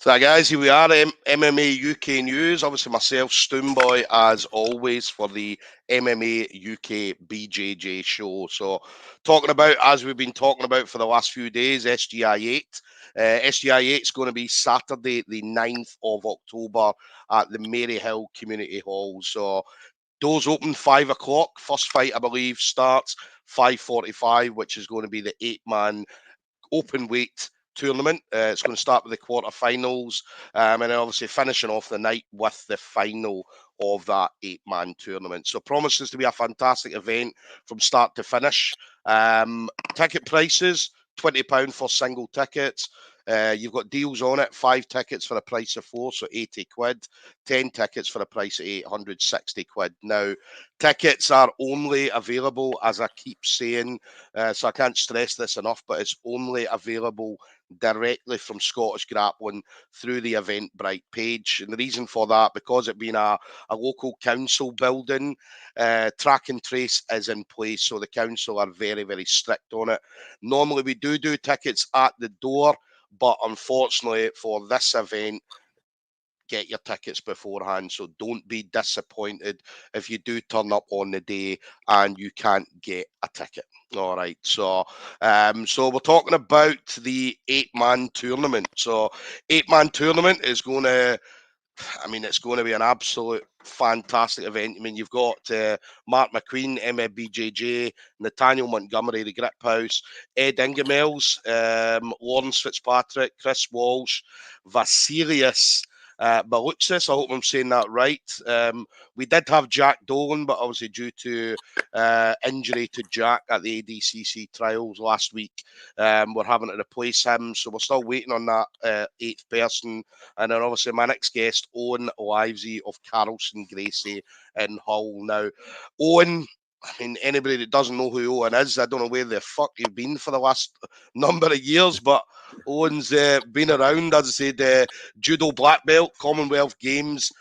So, guys, here we are, MMA UK News. Obviously, myself, Stoomboy, as always, for the MMA UK BJJ show. So, talking about, as we've been talking about for the last few days, SGI8. SGI8 is going to be Saturday, the 9th of October at the Maryhill Community Hall. So, doors open 5 o'clock. First fight, I believe, starts 5:45, which is going to be the 8-man open weight tournament. It's going to start with the quarterfinals, and then obviously finishing off the night with the final of that 8-man tournament. So promises to be a fantastic event from start to finish. Ticket prices, £20 for single tickets. You've got deals on it, 5 tickets for the price of 4, so 80 quid, 10 tickets for the price of 860 quid. Now, tickets are only available, as I keep saying, so I can't stress this enough, but it's only available directly from Scottish Grappling through the Eventbrite page. And the reason for that, because it being a local council building, track and trace is in place. So the council are very, very strict on it. Normally we do tickets at the door, but unfortunately for this event, get your tickets beforehand. So don't be disappointed if you do turn up on the day and you can't get a ticket. All right. So we're talking about the 8-man tournament. So 8-man tournament is going to, it's going to be an absolute fantastic event. I mean, you've got Mark McQueen, MBJJ, Nathaniel Montgomery, the Grip House, Ed Ingemels, Lawrence Fitzpatrick, Chris Walsh, Vasilius Baluxis. I hope I'm saying that right. We did have Jack Dolan, but obviously due to injury to Jack at the ADCC trials last week, we're having to replace him. So we're still waiting on that 8th person. And then obviously my next guest, Owen Livesey of Carlson Gracie in Hull. Now, Owen, anybody that doesn't know who Owen is, I don't know where the fuck you've been for the last number of years, but Owen's been around, as I said, judo black belt, Commonwealth Games,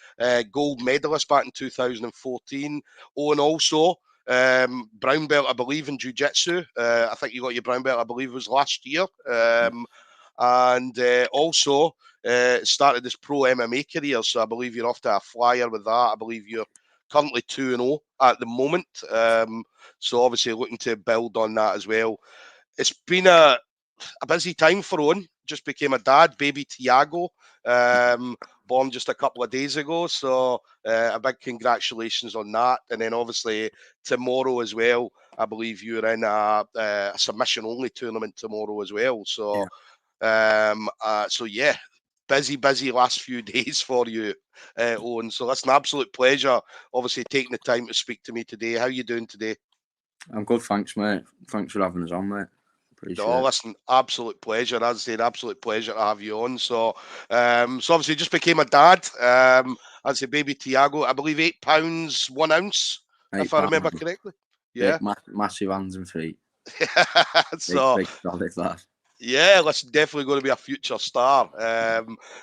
gold medalist back in 2014. Owen also brown belt, I believe, in jiu-jitsu. I think you got your brown belt, I believe, was last year. And also started this pro MMA career, so I believe you're off to a flyer with that. I believe you're currently 2-0 at the moment, so obviously looking to build on that as well. It's been a busy time for Owen. Just became a dad, baby Tiago, born just a couple of days ago, so a big congratulations on that. And then obviously tomorrow as well, I believe you're in a submission only tournament tomorrow as well, so yeah, busy last few days for you, Owen. So that's an absolute pleasure, obviously, taking the time to speak to me today. How are you doing today? I'm good, thanks, mate. Thanks for having us on, mate. Appreciate it. Listen, absolute pleasure. As I said, absolute pleasure to have you on. So, obviously, just became a dad. As I say, baby Tiago, I believe £8 1 ounce, if I remember correctly. Yeah, massive hands and feet. So big solid lad. Yeah, listen, definitely going to be a future star.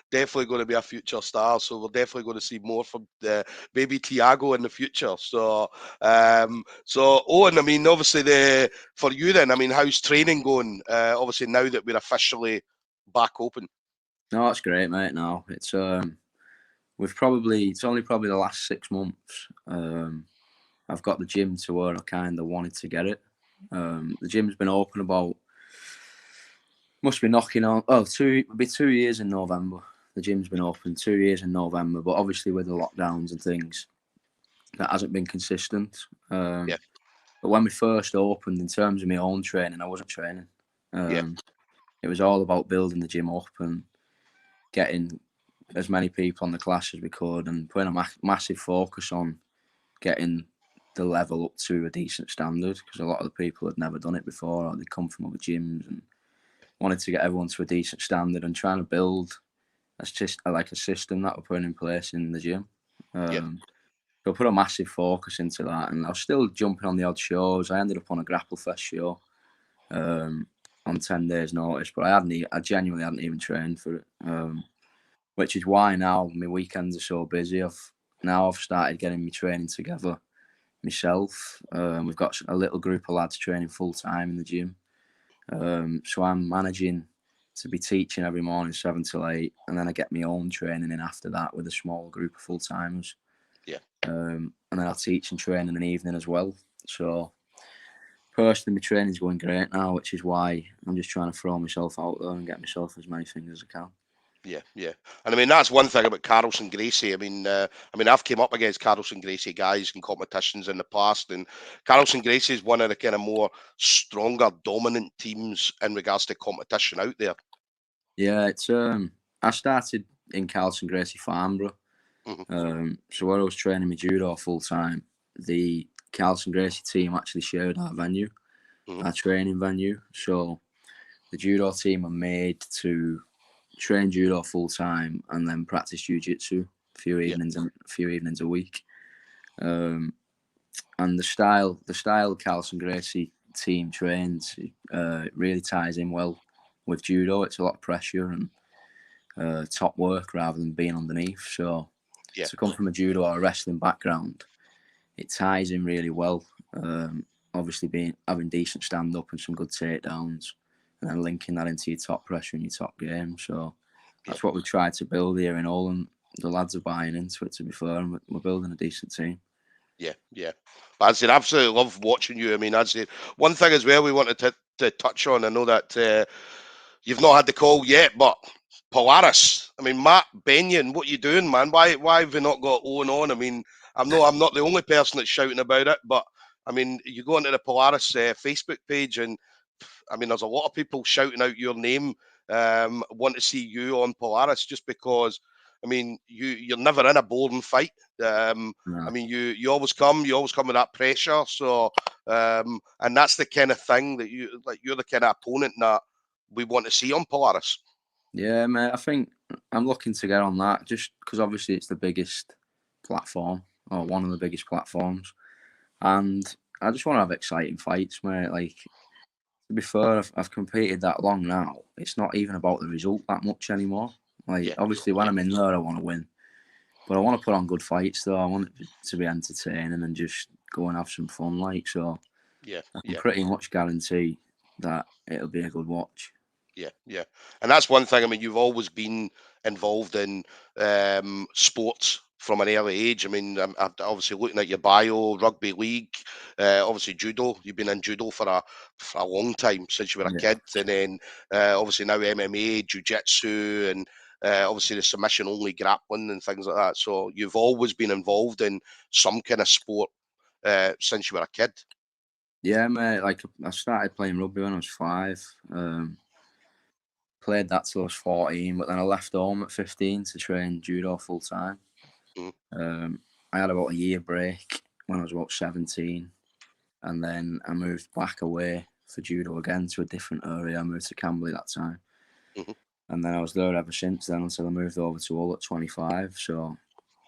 Definitely going to be a future star. So we're definitely going to see more from baby Tiago in the future. So, Owen, obviously for you then, how's training going? Obviously now that we're officially back open. No, that's great, mate. No, it's it's only probably the last 6 months. I've got the gym to where I kind of wanted to get it. The gym's been open about. Must be knocking on. It'll be 2 years in November. The gym's been open 2 years in November, but obviously with the lockdowns and things, that hasn't been consistent. Yeah. But when we first opened, in terms of my own training, I wasn't training. It was all about building the gym up and getting as many people on the class as we could, and putting a massive focus on getting the level up to a decent standard, because a lot of the people had never done it before, or they come from other gyms, and wanted to get everyone to a decent standard and trying to build a system that we're putting in place in the gym. So I put a massive focus into that, and I was still jumping on the odd shows. I ended up on a Grapple Fest show on 10 days notice, but I genuinely hadn't even trained for it, which is why now my weekends are so busy. I've started getting my training together myself. We've got a little group of lads training full time in the gym. So I'm managing to be teaching every morning 7 till 8, and then I get my own training in after that with a small group of full timers. Yeah. And then I teach and train in an evening as well. So personally, my training's going great now, which is why I'm just trying to throw myself out there and get myself as many things as I can. Yeah, yeah, and I mean that's one thing about Carlson Gracie. I mean, I've came up against Carlson Gracie guys in competitions in the past, and Carlson Gracie is one of the kind of more stronger, dominant teams in regards to competition out there. Yeah, it's I started in Carlson Gracie Farnborough, so where I was training my judo full time, the Carlson Gracie team actually shared our venue, our training venue. So the judo team were made to train judo full time and then practice jiu-jitsu a few evenings a week. And the style Carlson Gracie team trains really ties in well with judo. It's a lot of pressure and top work rather than being underneath. So to come from a judo or a wrestling background, it ties in really well. Obviously having decent stand up and some good takedowns, and then linking that into your top pressure and your top game. So that's what we tried to build here in Owen. The lads are buying into it, to be fair, and we're building a decent team. Yeah, yeah. But I said, absolutely love watching you. I mean, I'd say one thing as well we wanted to touch on. I know that you've not had the call yet, but Polaris. I mean, Matt Benyon, what you doing, man? Why have we not got Owen on? I mean, I'm not the only person that's shouting about it, but I mean, you go into the Polaris Facebook page, and I mean, there's a lot of people shouting out your name, want to see you on Polaris just because. I mean, you're never in a boring fight. I mean, you always come with that pressure. So, and that's the kind of thing that you're the kind of opponent that we want to see on Polaris. Yeah, mate. I think I'm looking to get on that just because obviously it's the biggest platform or one of the biggest platforms, and I just want to have exciting fights, mate. Like, to be fair, I've competed that long now. It's not even about the result that much anymore. Like, obviously, when I'm in there, I want to win. But I want to put on good fights, though. I want it to be entertaining and just go and have some fun, like. So I can pretty much guarantee that it'll be a good watch. Yeah. And that's one thing. I mean, you've always been involved in sports from an early age. I mean, I'm obviously looking at your bio, rugby league, obviously judo. You've been in judo for a long time, since you were a kid. And then obviously now MMA, jiu-jitsu, and obviously the submission-only grappling and things like that. So you've always been involved in some kind of sport since you were a kid. Yeah, mate. Like, I started playing rugby when I was 5. Played that till I was 14, but then I left home at 15 to train judo full time. I had about a year break when I was about 17, and then I moved back away for judo again to a different area. I moved to Camberley that time, and then I was there ever since then until I moved over to Hull at 25. So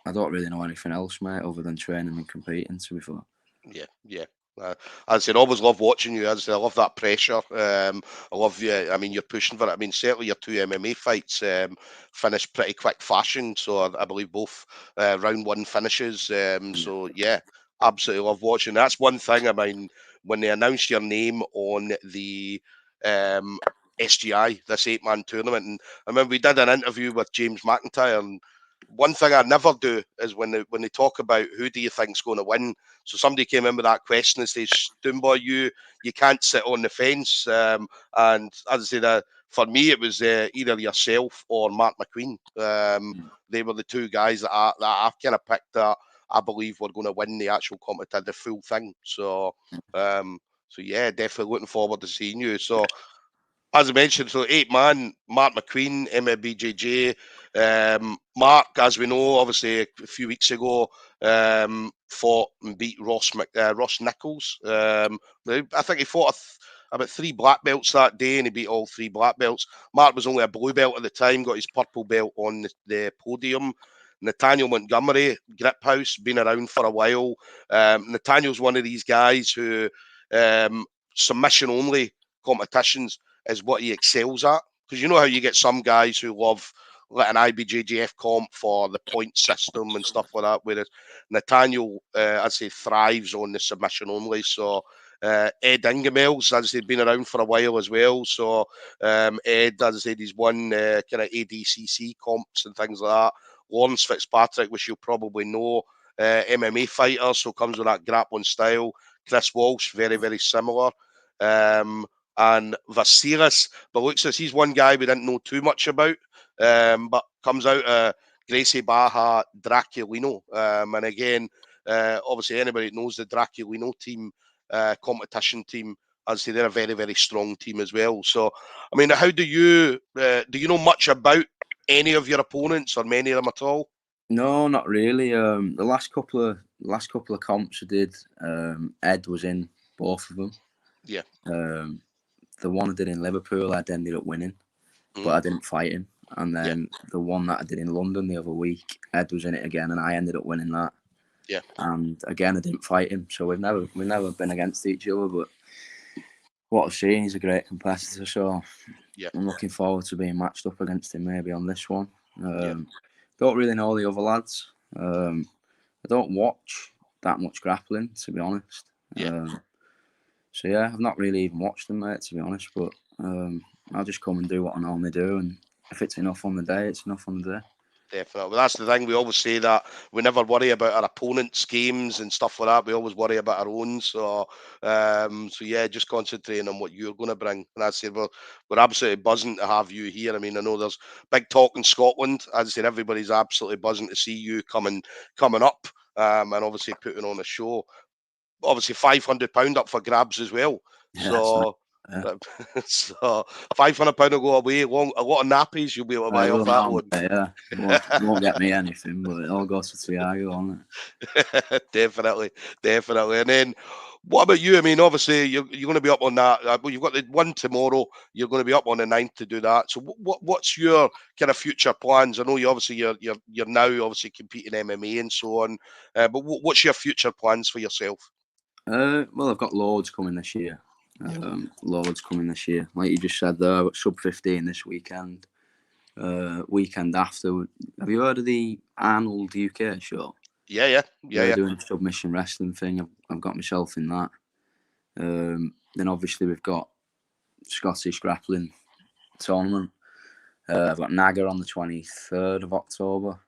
I don't really know anything else, mate, other than training and competing, to be fair. Yeah. As I said, always love watching you. As I said, I love that pressure. I love you. I mean, you're pushing for it. I mean, certainly your 2 MMA fights finished pretty quick fashion. So I believe both round 1 finishes. So yeah, absolutely love watching. That's one thing. I mean, when they announced your name on the SGI, this 8-man tournament, and I remember we did an interview with James McIntyre, and one thing I never do is when they talk about who do you think's going to win. So somebody came in with that question and says, "Doomboy, you can't sit on the fence." And as I said, for me, it was either yourself or Mark McQueen. They were the 2 guys that I kind of picked that I believe were going to win the actual competition, the full thing. So, so yeah, definitely looking forward to seeing you. So, as I mentioned, so 8-man, Mark McQueen, BJJ. Mark, as we know, obviously a few weeks ago, fought and beat Ross Nichols. I think he fought about 3 black belts that day, and he beat all 3 black belts. Mark was only a blue belt at the time, got his purple belt on the podium. Nathaniel Montgomery, Grip House, been around for a while. Nathaniel's one of these guys who submission-only competitions is what he excels at. Because you know how you get some guys who love like an IBJJF comp for the point system and stuff like that, whereas Nathaniel, I'd say, thrives on the submission only. So Ed Ingemels, as they've been around for a while as well. So Ed, as I said, he's won kind of ADCC comps and things like that. Lawrence Fitzpatrick, which you'll probably know, MMA fighter, so comes with that grappling style. Chris Walsh, very, very similar. And Vasilis, but looks as he's one guy we didn't know too much about, but comes out Gracie Baja Draculino. And again, obviously anybody that knows the Draculino team, competition team, I'd say they're a very, very strong team as well. So, I mean, how do you know much about any of your opponents or many of them at all? No, not really. The last couple of comps I did, Ed was in both of them. Yeah. The one I did in Liverpool, Ed ended up winning, but I didn't fight him. And then the one that I did in London the other week, Ed was in it again, and I ended up winning that. Yeah. And again, I didn't fight him, so we've never been against each other. But what I've seen, he's a great competitor, so I'm looking forward to being matched up against him maybe on this one. Don't really know the other lads. I don't watch that much grappling, to be honest. So yeah, I've not really even watched them, mate, to be honest. But I'll just come and do what I normally do, and if it's enough on the day, it's enough on the day. Definitely. Well, that's the thing. We always say that we never worry about our opponents' games and stuff like that. We always worry about our own. So, yeah, just concentrating on what you're going to bring. And I said, well, we're absolutely buzzing to have you here. I mean, I know there's big talk in Scotland. As I said, everybody's absolutely buzzing to see you coming up, and obviously putting on a show. Obviously, £500 up for grabs as well. Yeah, so. So £500 will go away. A lot of nappies you'll be able to buy off that one. Yeah, won't get me anything, but it all goes to Tiago, on it. Definitely. And then, what about you? I mean, obviously you're going to be up on that. Well, you've got the one tomorrow. You're going to be up on the 9th to do that. So, what's your kind of future plans? I know you obviously you're now obviously competing MMA and so on. But what's your future plans for yourself? Well, I've got loads coming this year. Like you just said there, I've got sub 15 this weekend. Weekend after, have you heard of the Arnold UK show? Yeah. They're doing a submission wrestling thing. I've got myself in that. Then obviously we've got Scottish grappling tournament. I've got Naga on the 23rd of October.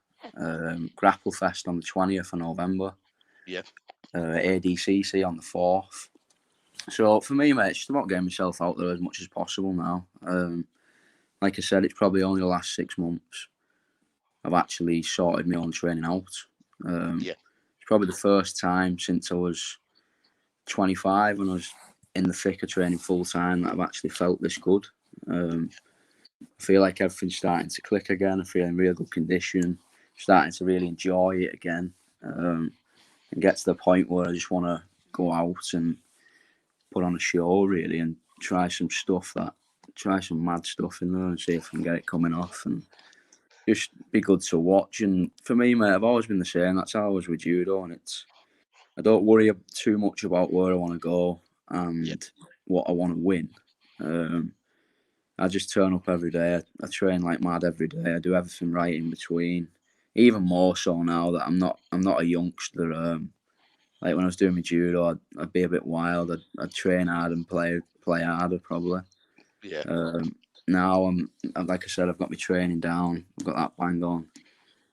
Grapple Fest on the 20th of November. Yeah. ADCC on the 4th. So for me, mate, it's just about getting myself out there as much as possible now. Like I said, it's probably only the last 6 months I've actually sorted my own training out. It's probably the first time since I was 25 when I was in the thick of training full time that I've actually felt this good. I feel like everything's starting to click again. I feel in real good condition, starting to really enjoy it again, and get to the point where I just want to go out and put on a show really and try some mad stuff in there and see if I can get it coming off and just be good to watch. And for me, mate, I've always been the same. That's how I was with judo, and I don't worry too much about where I want to go and what I want to win. I just turn up every day. I train like mad every day. I do everything right in between. Even more so now that I'm not a youngster. Like when I was doing my judo, I'd be a bit wild. I'd train hard and play harder probably. Now I'm like I said, I've got my training down. I've got that bang on.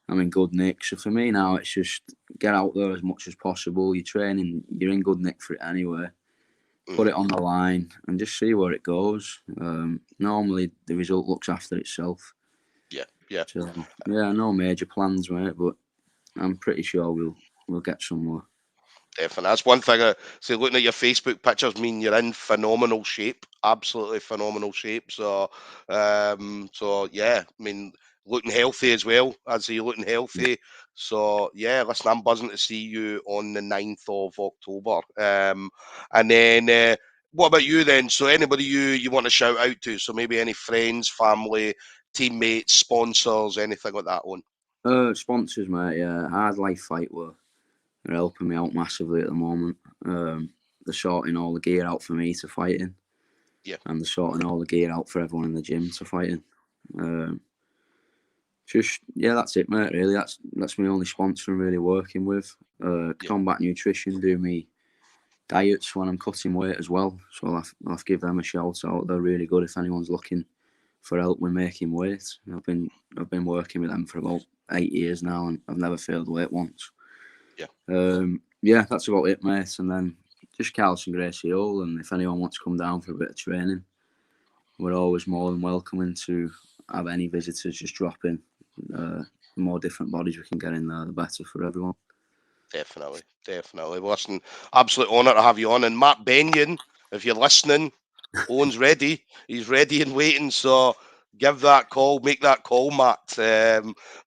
I'm in good nick. So for me now, it's just get out there as much as possible. You're training, you're in good nick for it anyway. Put it on the line and just see where it goes. Normally the result looks after itself. Yeah. So no major plans, mate, but I'm pretty sure we'll get somewhere. Definitely. That's one thing. So looking at your Facebook pictures, mean you're in phenomenal shape, absolutely phenomenal shape. So, yeah, I mean, looking healthy as well. I'd say you're looking healthy. So, yeah, listen, I'm buzzing to see you on the 9th of October. And then, what about you then? So, anybody you want to shout out to? So, maybe any friends, family, teammates, sponsors, anything like that one? Sponsors, mate. Yeah, Hard Life Fightwear. They're helping me out massively at the moment. They're sorting all the gear out for me to fight in. And they're sorting all the gear out for everyone in the gym to fight in. That's it, mate, really. That's my only sponsor I'm really working with. Combat Nutrition do me diets when I'm cutting weight as well. So I'll have to give them a shout out. They're really good if anyone's looking for help with making weight. I've been working with them for about 8 years now, and I've never failed weight once. Yeah, that's about it, mate. And then just Carlson Gracie, and if anyone wants to come down for a bit of training, we're always more than welcoming to have any visitors just drop in. The more different bodies we can get in there, the better for everyone. Definitely. Listen, absolute honour to have you on. And Matt Benyon, if you're listening, Owen's ready. He's ready and waiting. So give that call, make that call, Matt.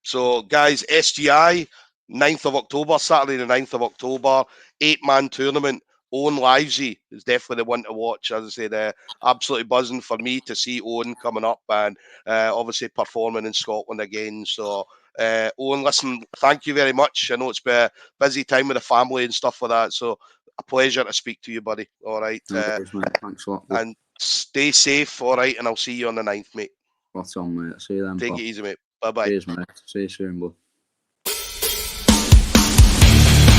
So, guys, SGI, 9th of October, Saturday the 9th of October, 8-man tournament. Owen Livesey is definitely the one to watch. As I said, absolutely buzzing for me to see Owen coming up and obviously performing in Scotland again. So, Owen, listen, thank you very much. I know it's been a busy time with the family and stuff like that. So, a pleasure to speak to you, buddy. All right. No worries, mate. Thanks a lot. And stay safe, all right? And I'll see you on the 9th, mate. Spot on, mate. See you then. Take it easy, mate. Bye-bye. Cheers, mate. See you soon, bud.